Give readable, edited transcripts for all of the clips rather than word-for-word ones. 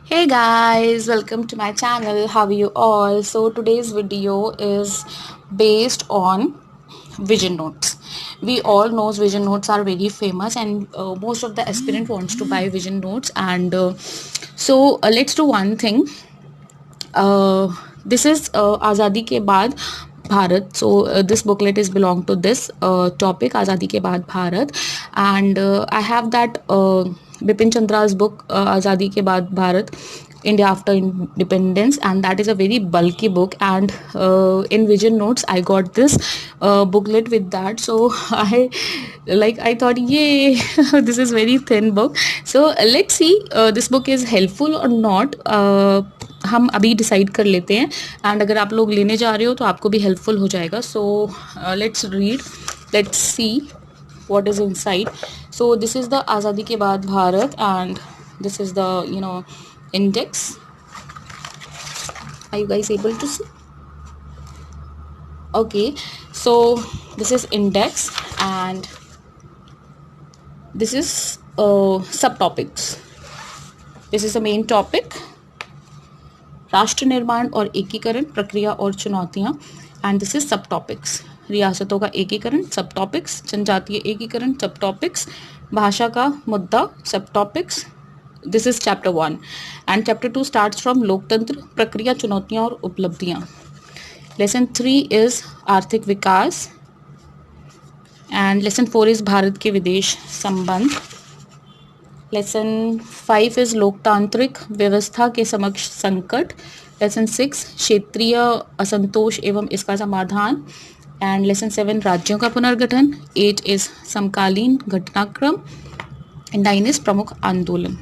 Hey guys, welcome to my channel. How are you all? So today's video is based on vision notes. We all knows vision notes are very famous and most of the aspirant wants to buy vision notes and let's do one thing. This is Azadi ke baad Bharat. So this booklet is belong to this topic, Azadi ke baad Bharat, and I have that Bipin Chandra's book, Azadi ke baad Bharat, India after independence, and that is a very bulky book. And in vision notes, I got this booklet with that. So I thought, yay, this is very thin book. So let's see this book is helpful or not. हम अभी decide कर लेते हैं and अगर आप लोग लेने जा रहे हो तो आपको भी हेल्पफुल हो जाएगा. So let's read, let's see what is inside. So this is the Azadi ke baad Bharat and this is the index. Are you guys able to see? Okay, so this is index and this is subtopics. This is the main topic, राष्ट्र निर्माण और एकीकरण, प्रक्रिया और चुनौतियां. And this is सब topics. रियासतों का एकीकरण, सब टॉपिक्स. जनजातीय एकीकरण, सब टॉपिक्स. भाषा का मुद्दा, सब topics. This is chapter 1 and chapter 2 starts from लोकतंत्र, प्रक्रिया, चुनौतियां और उपलब्धियां. लेसन 3 इज आर्थिक विकास एंड लेसन 4 इज भारत के विदेश संबंध. लेसन 5 इज लोकतांत्रिक व्यवस्था के समक्ष संकट. लेसन 6 क्षेत्रीय असंतोष एवं इसका समाधान. एंड लेसन 7 राज्यों का पुनर्गठन. 8 इज समकालीन घटनाक्रम एंड 9 इज प्रमुख आंदोलन.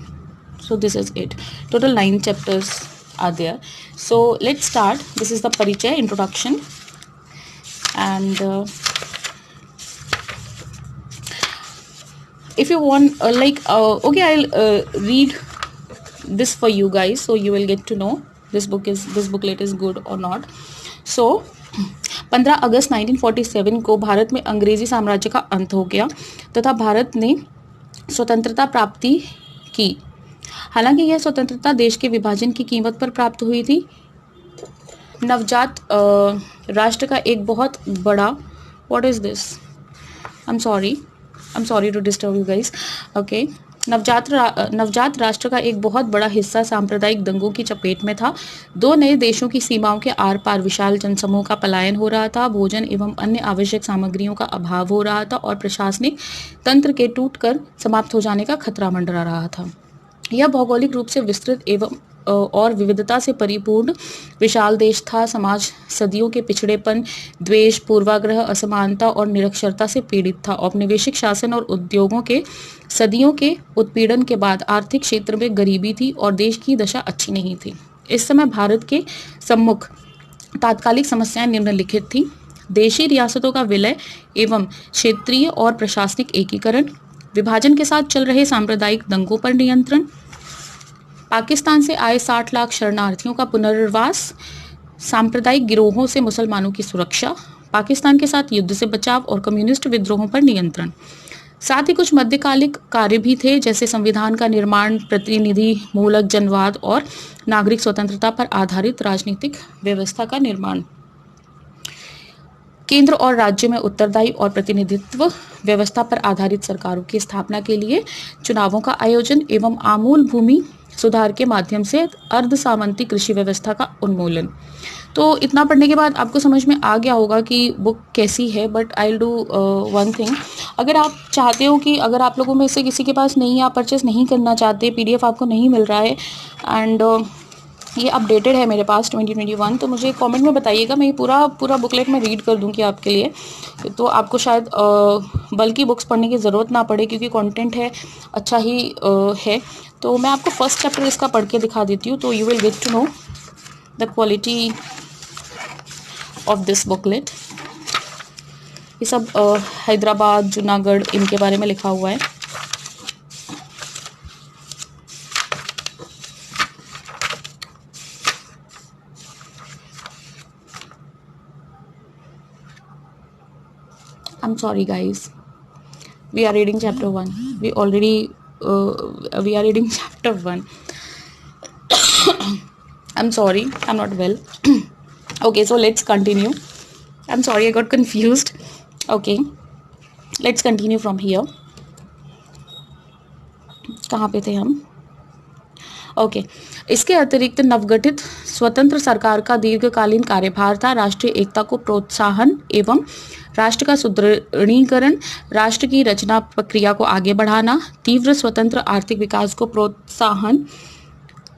So this is it. Total 9 chapters are there. So let's start. This is the परिचय, introduction. And if you want okay, I'll read this for you guys so you will get to know this booklet is good or not. So 15 अगस्त 1947 को भारत में अंग्रेजी साम्राज्य का अंत हो गया तथा भारत ने स्वतंत्रता प्राप्ति की. हालांकि यह स्वतंत्रता देश के विभाजन की कीमत पर प्राप्त हुई थी. नवजात राष्ट्र का एक बहुत बड़ा what is this? I'm sorry to disturb you guys. Okay. नवजात राष्ट्र का एक बहुत बड़ा हिस्सा सांप्रदायिक दंगों की चपेट में था. 2 नए देशों की सीमाओं के आर पार विशाल जनसमूह का पलायन हो रहा था. भोजन एवं अन्य आवश्यक सामग्रियों का अभाव हो रहा था और प्रशासनिक तंत्र के टूटकर समाप्त हो जाने का खतरा मंडरा रहा था. यह भौगोलिक रूप से विस्तृत एवं और विविधता से परिपूर्ण विशाल देश था. समाज सदियों के पिछड़ेपन, द्वेष, पूर्वाग्रह, असमानता और निरक्षरता से पीड़ित था. औपनिवेशिक शासन और उद्योगों के सदियों के उत्पीड़न के बाद आर्थिक क्षेत्र में गरीबी थी और देश की दशा अच्छी नहीं थी. इस समय भारत के सम्मुख तात्कालिक समस्याएं निम्नलिखित थी. देशी रियासतों का विलय एवं क्षेत्रीय और प्रशासनिक एकीकरण, विभाजन के साथ चल रहे सांप्रदायिक दंगों पर नियंत्रण, पाकिस्तान से आए 60 लाख शरणार्थियों का पुनर्वास, सांप्रदायिक गिरोहों से मुसलमानों की सुरक्षा, पाकिस्तान के साथ युद्ध से बचाव और कम्युनिस्ट विद्रोहों पर नियंत्रण. साथ ही कुछ मध्यकालिक कार्य भी थे जैसे संविधान का निर्माण, प्रतिनिधि मूलक जनवाद और नागरिक स्वतंत्रता पर आधारित राजनीतिक व्यवस्था का निर्माण. केंद्र और राज्य में उत्तरदायी और प्रतिनिधित्व व्यवस्था पर आधारित सरकारों की स्थापना के लिए चुनावों का आयोजन एवं आमूल भूमि सुधार के माध्यम से अर्ध सामंती कृषि व्यवस्था का उन्मूलन. तो इतना पढ़ने के बाद आपको समझ में आ गया होगा कि बुक कैसी है. But I will do one thing. अगर आप चाहते हो कि अगर आप लोगों में से किसी के पास नहीं है, आप परचेस नहीं करना चाहते, PDF आपको नहीं मिल रहा है एंड ये अपडेटेड है मेरे पास 2021, तो मुझे कमेंट में बताइएगा. मैं ये पूरा बुकलेट में रीड कर दूंगी आपके लिए. तो आपको शायद बल्कि बुक्स पढ़ने की ज़रूरत ना पड़े क्योंकि कंटेंट है अच्छा ही है. तो मैं आपको फर्स्ट चैप्टर इसका पढ़ के दिखा देती हूँ तो you will get to know the quality of this booklet. ये सब हैदराबाद, जूनागढ़ इनके बारे में लिखा हुआ है. I'm sorry guys, we are reading chapter 1. We are reading chapter 1. I'm sorry, I'm not well. Okay, so let's continue. I'm sorry, I got confused. Okay, let's continue from here. कहाँ पे थे हम? ओके इसके अतिरिक्त नवगठित स्वतंत्र सरकार का दीर्घकालीन कार्यभार था राष्ट्रीय एकता को प्रोत्साहन एवं राष्ट्र का सुदृढ़ीकरण, राष्ट्र की रचना प्रक्रिया को आगे बढ़ाना, तीव्र स्वतंत्र आर्थिक विकास को प्रोत्साहन,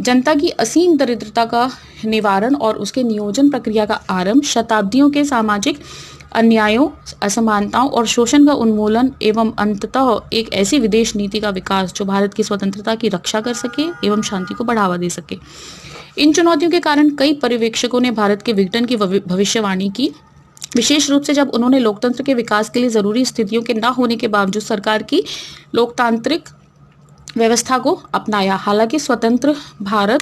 जनता की असीम दरिद्रता का निवारण और उसके नियोजन प्रक्रिया का आरंभ, शताब्दियों के सामाजिक अन्यायों, असमानताओं और शोषण का उन्मूलन एवं अंततः एक ऐसी विदेश नीति का विकास जो भारत की स्वतंत्रता की रक्षा कर सके एवं शांति को बढ़ावा दे सके। इन चुनौतियों के कारण कई पर्यवेक्षकों ने भारत के विघटन की भविष्यवाणी की, विशेष रूप से जब उन्होंने लोकतंत्र के विकास के लिए जरूरी स्थितियों के न होने के बावजूद सरकार की लोकतांत्रिक व्यवस्था को अपनाया। हालांकि स्वतंत्र भारत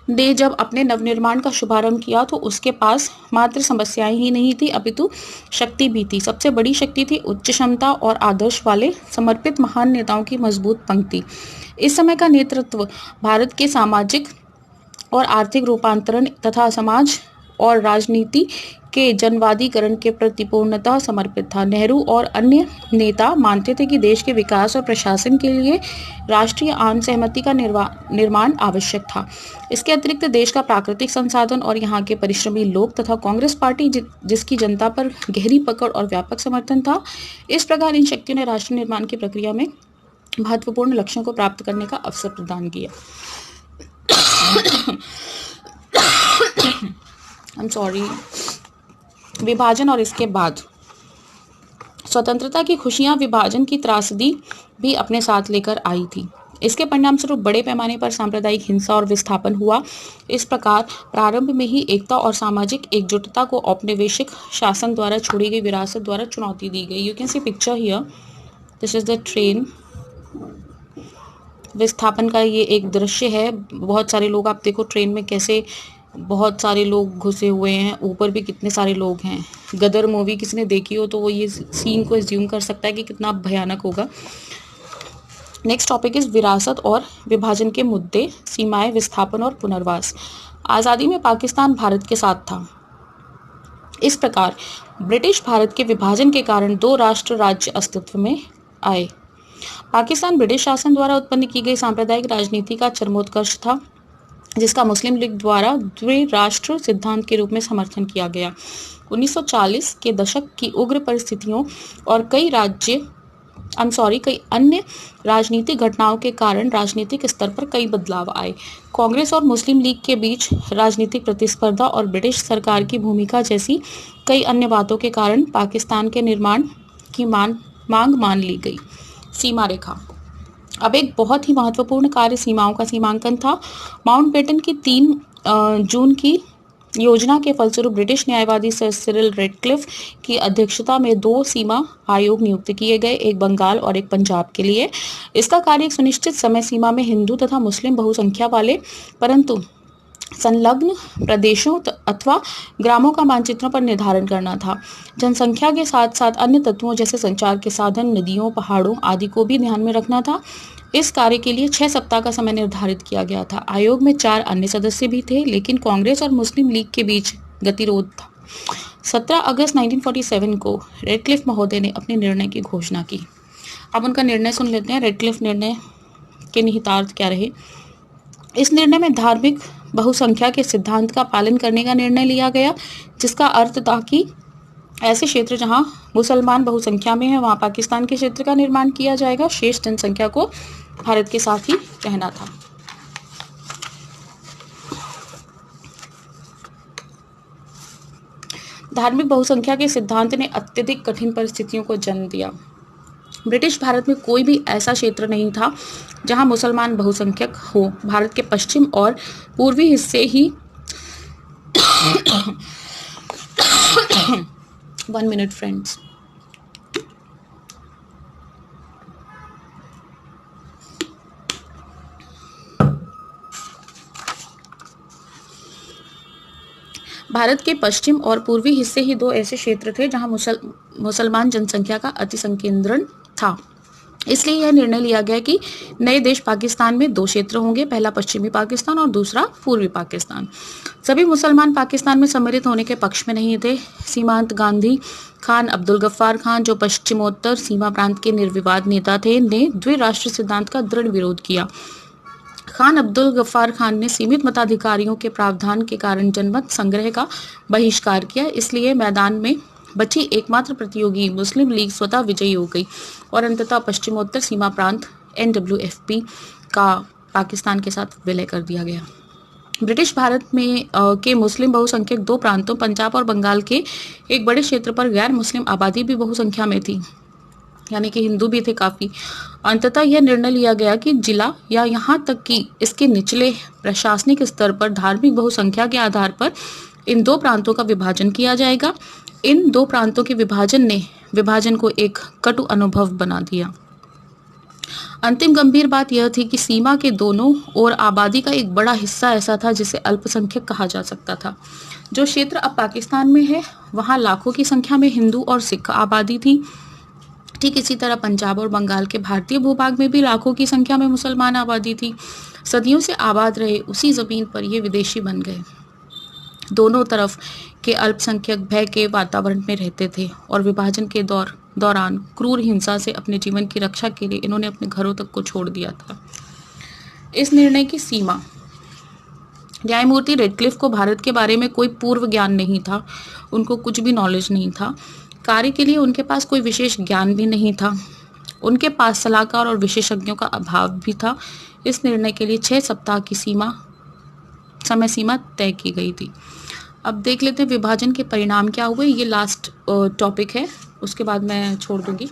ने जब अपने नवनिर्माण का शुभारंभ किया तो उसके पास मात्र समस्याएं ही नहीं थी अपितु शक्ति भी थी। सबसे बड़ी शक्ति थी उच्च क्षमता और आदर्श वाले समर्पित महान नेताओं की मजबूत पंक्ति। इस समय का नेतृत्व भारत के सामाजिक और आर्थिक रूपांतरण तथा समाज और राजनीति के जनवादीकरण के प्रति पूर्णतः समर्पित था। नेहरू और अन्य नेता मानते थे कि देश के विकास और प्रशासन के लिए राष्ट्रीय आम सहमति का निर्माण आवश्यक था। इसके अतिरिक्त देश का प्राकृतिक संसाधन और यहाँ के परिश्रमी लोग तथा कांग्रेस पार्टी जिसकी जनता पर गहरी पकड़ और व्यापक समर्थन था, इस प्रकार इन शक्तियों ने राष्ट्र निर्माण की प्रक्रिया में महत्वपूर्ण लक्ष्यों को प्राप्त करने का अवसर प्रदान किया। I'm sorry। विभाजन और इसके बाद स्वतंत्रता की खुशियां विभाजन की त्रासदी भी अपने साथ लेकर आई थी। इसके परिणाम स्वरूप बड़े पैमाने पर सांप्रदायिक हिंसा और विस्थापन हुआ। इस प्रकार प्रारंभ में ही एकता और सामाजिक एकजुटता को औपनिवेशिक शासन द्वारा छोड़ी गई विरासत द्वारा चुनौती दी गई। You can see picture here, this is the train. विस्थापन का ये एक दृश्य है। बहुत सारे लोग, आप देखो ट्रेन में कैसे बहुत सारे लोग घुसे हुए हैं, ऊपर भी कितने सारे लोग हैं। गदर मूवी किसी ने देखी हो तो वो ये सीन को एज्यूम कर सकता है कि कितना भयानक होगा। नेक्स्ट टॉपिक इज विरासत और विभाजन के मुद्दे, सीमाएं, विस्थापन और पुनर्वास। आज़ादी में पाकिस्तान भारत के साथ था। इस प्रकार ब्रिटिश भारत के विभाजन के कारण दो राष्ट्र राज्य अस्तित्व में आए। पाकिस्तान ब्रिटिश शासन द्वारा उत्पन्न की गई सांप्रदायिक राजनीति का चरमोत्कर्ष था, जिसका मुस्लिम लीग द्वारा द्विराष्ट्र सिद्धांत के रूप में समर्थन किया गया। 1940 के दशक की उग्र परिस्थितियों और कई अन्य राजनीतिक घटनाओं के कारण राजनीतिक स्तर पर कई बदलाव आए। कांग्रेस और मुस्लिम लीग के बीच राजनीतिक प्रतिस्पर्धा और ब्रिटिश सरकार की भूमिका जैसी कई अन्य बातों के कारण पाकिस्तान के निर्माण की मांग मान ली गई। सीमा रेखा। अब एक बहुत ही महत्वपूर्ण कार्य सीमाओं का सीमांकन था। माउंटबेटन की 3 जून की योजना के फलस्वरूप ब्रिटिश न्यायवादी सर सिरिल रेडक्लिफ की अध्यक्षता में 2 सीमा आयोग नियुक्त किए गए, एक बंगाल और एक पंजाब के लिए। इसका कार्य एक सुनिश्चित समय सीमा में हिंदू तथा मुस्लिम बहुसंख्या वाले परंतु संलग्न प्रदेशों अथवा ग्रामों का मानचित्रों पर निर्धारण करना था। जनसंख्या के साथ साथ अन्य तत्वों जैसे संचार के साधन, नदियों, पहाड़ों आदि को भी ध्यान में रखना था। इस कार्य के लिए 6 सप्ताह का समय निर्धारित किया गया था। आयोग में 4 अन्य सदस्य भी थे, लेकिन कांग्रेस और मुस्लिम लीग के बीच गतिरोध था। 17 अगस्त 1947 को रेडक्लिफ महोदय ने अपने निर्णय की घोषणा की। अब उनका निर्णय सुन लेते हैं। रेडक्लिफ निर्णय के निहितार्थ क्या रहे? इस निर्णय में धार्मिक बहुसंख्या के सिद्धांत का पालन करने का निर्णय लिया गया, जिसका अर्थ था कि ऐसे क्षेत्र जहां मुसलमान बहुसंख्या में है वहां पाकिस्तान के क्षेत्र का निर्माण किया जाएगा। शेष जनसंख्या को भारत के साथ ही रहना था। धार्मिक बहुसंख्या के सिद्धांत ने अत्यधिक कठिन परिस्थितियों को जन्म दिया। ब्रिटिश भारत में कोई भी ऐसा क्षेत्र नहीं था जहां मुसलमान बहुसंख्यक हो। भारत के पश्चिम और पूर्वी हिस्से ही 1 मिनट फ्रेंड्स। भारत के पश्चिम और पूर्वी हिस्से ही दो ऐसे क्षेत्र थे जहां मुसलमान जनसंख्या का अति संकेंद्रण था। इसलिए यह निर्णय लिया गया कि नए देश पाकिस्तान में दो क्षेत्र होंगे, पहला पश्चिमी पाकिस्तान और दूसरा पूर्वी पाकिस्तान। सभी मुसलमान पाकिस्तान में सम्मिलित होने के पक्ष में नहीं थे। सीमांत गांधी खान अब्दुल गफ्फार खान, जो पश्चिमोत्तर सीमा प्रांत के निर्विवाद नेता थे, ने द्विराष्ट्र सिद्धांत का दृढ़ विरोध किया। खान अब्दुल गफ्फार खान ने सीमित मताधिकारियों के प्रावधान के कारण जनमत संग्रह का बहिष्कार किया। इसलिए मैदान में बची एकमात्र प्रतियोगी मुस्लिम लीग स्वतः विजयी हो गई और अंततः पश्चिमोत्तर सीमा प्रांत NWFP का पाकिस्तान के साथ विलय कर दिया गया। ब्रिटिश भारत में के मुस्लिम बहुसंख्यक दो प्रांतों पंजाब और बंगाल के एक बड़े क्षेत्र पर गैर मुस्लिम आबादी भी बहुसंख्या में थी, यानी कि हिंदू भी थे काफी। अंततः यह निर्णय लिया गया कि जिला या यहाँ तक कि इसके निचले प्रशासनिक स्तर पर धार्मिक बहुसंख्या के आधार पर इन दो प्रांतों का विभाजन किया जाएगा। इन दो प्रांतों के विभाजन ने विभाजन को एक कटु अनुभव बना दिया। अंतिम गंभीर बात यह थी कि सीमा के दोनों ओर आबादी का एक बड़ा हिस्सा ऐसा था जिसे अल्पसंख्यक कहा जा सकता था। जो क्षेत्र अब पाकिस्तान में है वहाँ लाखों की संख्या में हिंदू और सिख आबादी थी। ठीक इसी तरह पंजाब और बंगाल के भारतीय भूभाग में भी लाखों की संख्या में मुसलमान आबादी थी। सदियों से आबाद रहे उसी जमीन पर ये विदेशी बन गए। दोनों तरफ के अल्पसंख्यक भय के वातावरण में रहते थे और विभाजन के दौरान क्रूर हिंसा से अपने जीवन की रक्षा के लिए इन्होंने अपने घरों तक को छोड़ दिया था। इस निर्णय की सीमा। न्यायमूर्ति रेडक्लिफ को भारत के बारे में कोई पूर्व ज्ञान नहीं था, उनको कुछ भी नॉलेज नहीं था। कार्य के लिए उनके पास कोई विशेष ज्ञान भी नहीं था। उनके पास सलाहकार और विशेषज्ञों का अभाव भी था। इस निर्णय के लिए 6 सप्ताह की समय सीमा तय की गई थी। अब देख लेते हैं विभाजन के परिणाम क्या हुए। ये लास्ट टॉपिक है, उसके बाद मैं छोड़ दूंगी।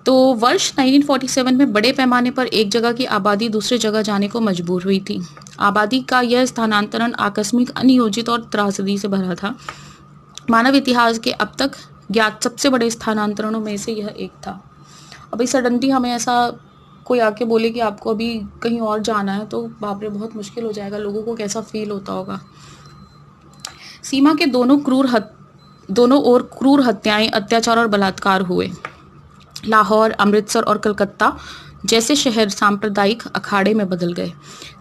तो वर्ष 1947 में बड़े पैमाने पर एक जगह की आबादी दूसरे जगह जाने को मजबूर हुई थी। आबादी का यह स्थानांतरण आकस्मिक, अनियोजित और त्रासदी से भरा था। मानव इतिहास के अब तक ज्ञात सबसे बड़े स्थानांतरणों में से यह एक था। अभी सडनली हमें ऐसा कोई आके बोले कि आपको अभी कहीं और जाना है, तो बाप रे बहुत मुश्किल हो जाएगा। लोगों को कैसा फील होता होगा। सीमा के दोनों ओर क्रूर हत्याएं, अत्याचार और बलात्कार हुए। लाहौर, अमृतसर और कलकत्ता जैसे शहर सांप्रदायिक अखाड़े में बदल गए।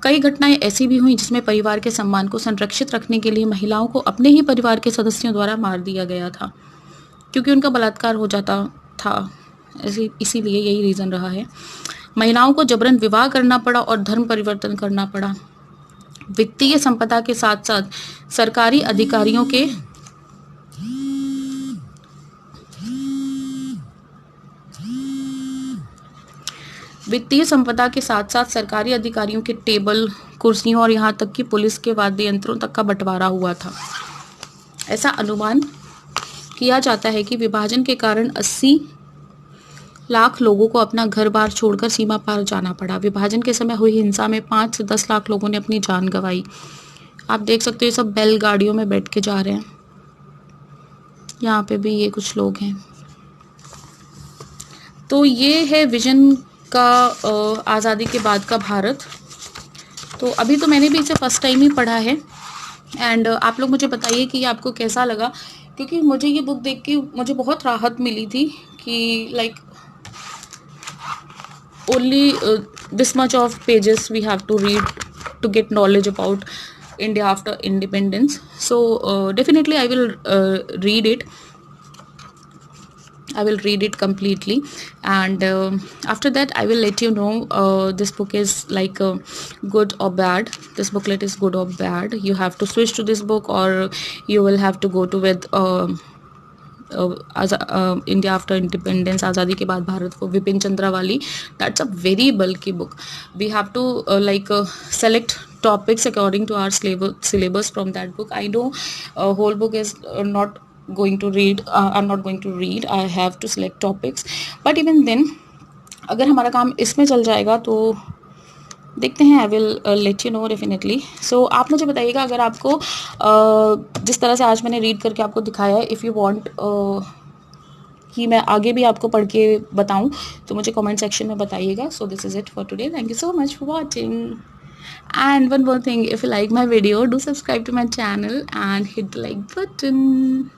कई घटनाएं ऐसी भी हुई जिसमें परिवार के सम्मान को संरक्षित रखने के लिए महिलाओं को अपने ही परिवार के सदस्यों द्वारा मार दिया गया था, क्योंकि उनका बलात्कार हो जाता था। इसीलिए यही रीज़न रहा है। महिलाओं को जबरन विवाह करना पड़ा और धर्म परिवर्तन करना पड़ा। वित्तीय संपदा के साथ साथ सरकारी अधिकारियों के टेबल, कुर्सियों और यहाँ तक कि पुलिस के वाद्य यंत्रों तक का बंटवारा हुआ था। ऐसा अनुमान किया जाता है कि विभाजन के कारण 80 लाख लोगों को अपना घर बार छोड़कर सीमा पार जाना पड़ा। विभाजन के समय हुई हिंसा में 5 से 10 लाख लोगों ने अपनी जान गंवाई। आप देख सकते हो ये सब बैलगाड़ियों में बैठ के जा रहे हैं। यहाँ पे भी ये कुछ लोग हैं। तो ये है विजन का आज़ादी के बाद का भारत। तो अभी तो मैंने भी इसे फर्स्ट टाइम ही पढ़ा है एंड आप लोग मुझे बताइए कि आपको कैसा लगा, क्योंकि मुझे ये बुक देख के मुझे बहुत राहत मिली थी कि like only this much of pages we have to read to get knowledge about India after independence. So definitely I will read it. I will read it completely, and after that I will let you know this book is like good or bad. This booklet is good or bad. You have to switch to this book, or you will have to go to with India after independence, आज़ादी के बाद भारत को, विपिन चंद्रा वाली. That's a very bulky book. We have to select topics according to our syllabus from that book. I know whole book is not going to read. I'm not going to read. I have to select topics. But even then, अगर हमारा काम इसमें चल जाएगा तो देखते हैं. I will let you know definitely. So आप मुझे बताइएगा अगर आपको जिस तरह से आज मैंने रीड करके आपको दिखाया है, इफ़ यू वांट कि मैं आगे भी आपको पढ़ के बताऊं तो मुझे कमेंट सेक्शन में बताइएगा. So this is it for today. Thank you so much for watching. And one more thing, if you like my video, do subscribe to my channel and hit the like button.